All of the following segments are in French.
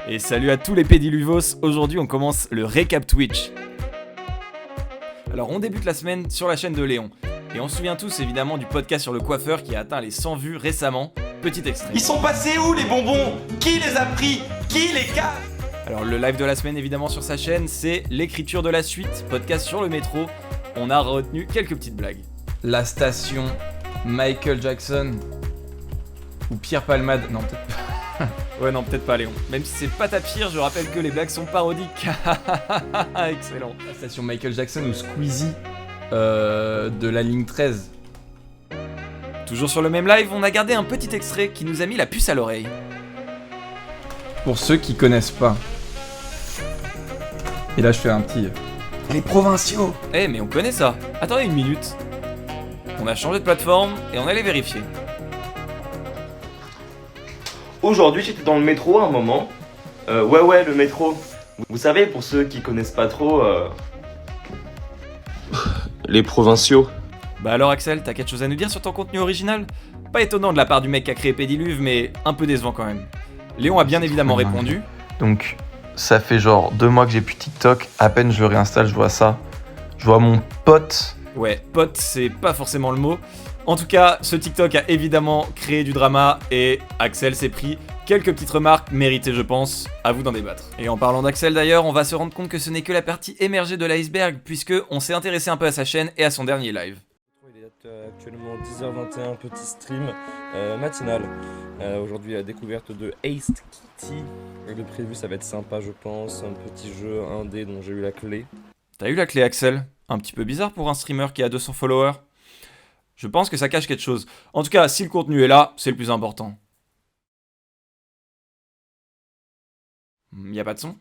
Et salut à tous les pédiluvos, aujourd'hui on commence le récap Twitch. Alors on débute la semaine sur la chaîne de Léon. Et on se souvient tous évidemment du podcast sur le coiffeur qui a atteint les 100 vues récemment. Petit extrait. Ils sont passés où les bonbons? Qui les a pris? Qui les cache? Alors le live de la semaine évidemment sur sa chaîne, c'est l'écriture de la suite, podcast sur le métro. On a retenu quelques petites blagues. La station, Michael Jackson ou Pierre Palmade, non peut-être pas. Ouais non peut-être pas Léon. Même si c'est pas ta pire, je rappelle que les blagues sont parodiques. Excellent. La station Michael Jackson ou Squeezie de la ligne 13. Toujours sur le même live, on a gardé un petit extrait qui nous a mis la puce à l'oreille. Pour ceux qui connaissent pas. Et là je fais un petit... Les provinciaux. Eh mais on connaît ça. Attendez une minute. On a changé de plateforme et on allait vérifier. Aujourd'hui, j'étais dans le métro à un moment. Ouais, le métro. Vous savez, pour ceux qui connaissent pas trop... Les provinciaux. Bah alors Axel, t'as quelque chose à nous dire sur ton contenu original? Pas étonnant de la part du mec qui a créé Pédiluve, mais un peu décevant quand même. Léon a bien évidemment répondu. Donc, ça fait genre 2 mois que j'ai plus TikTok. À peine je le réinstalle, je vois ça. Je vois mon pote. Ouais, pote, c'est pas forcément le mot. En tout cas, ce TikTok a évidemment créé du drama et Axel s'est pris quelques petites remarques méritées, je pense. À vous d'en débattre. Et en parlant d'Axel d'ailleurs, on va se rendre compte que ce n'est que la partie émergée de l'iceberg, puisque on s'est intéressé un peu à sa chaîne et à son dernier live. Il est actuellement 10h21, petit stream matinal. Aujourd'hui, la découverte de Ace Kitty. De prévu, ça va être sympa, je pense. Un petit jeu indé dont j'ai eu la clé. T'as eu la clé, Axel? Un petit peu bizarre pour un streamer qui a 200 followers. Je pense que ça cache quelque chose. En tout cas, si le contenu est là, c'est le plus important. Y'a pas de son?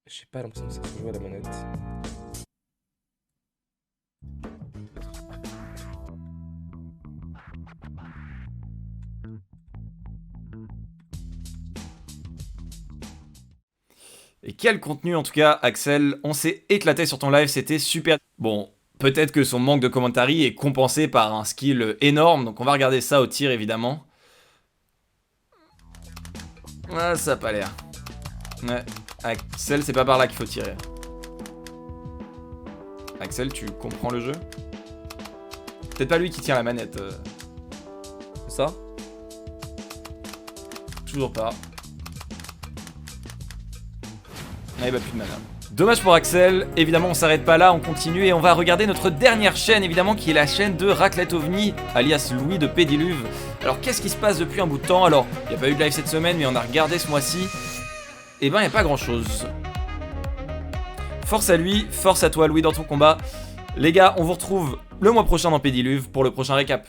J'ai pas l'impression que ça se joue à la manette. Et quel contenu en tout cas, Axel. On s'est éclaté sur ton live, c'était super. Bon, peut-être que son manque de commentary est compensé par un skill énorme, donc on va regarder ça au tir évidemment. Ah, ça a pas l'air. Ouais, Axel, c'est pas par là qu'il faut tirer. Axel, tu comprends le jeu? Peut-être pas lui qui tient la manette. C'est ça? Toujours pas. Ah, bah plus de mana. Dommage pour Axel, évidemment on s'arrête pas là, on continue et on va regarder notre dernière chaîne évidemment qui est la chaîne de Raclette OVNI, alias Louis de Pédiluve. Alors qu'est-ce qui se passe depuis un bout de temps? Alors, il n'y a pas eu de live cette semaine mais on a regardé ce mois-ci. Et ben il n'y a pas grand chose. Force à lui, force à toi Louis dans ton combat. Les gars, on vous retrouve le mois prochain dans Pédiluve pour le prochain récap.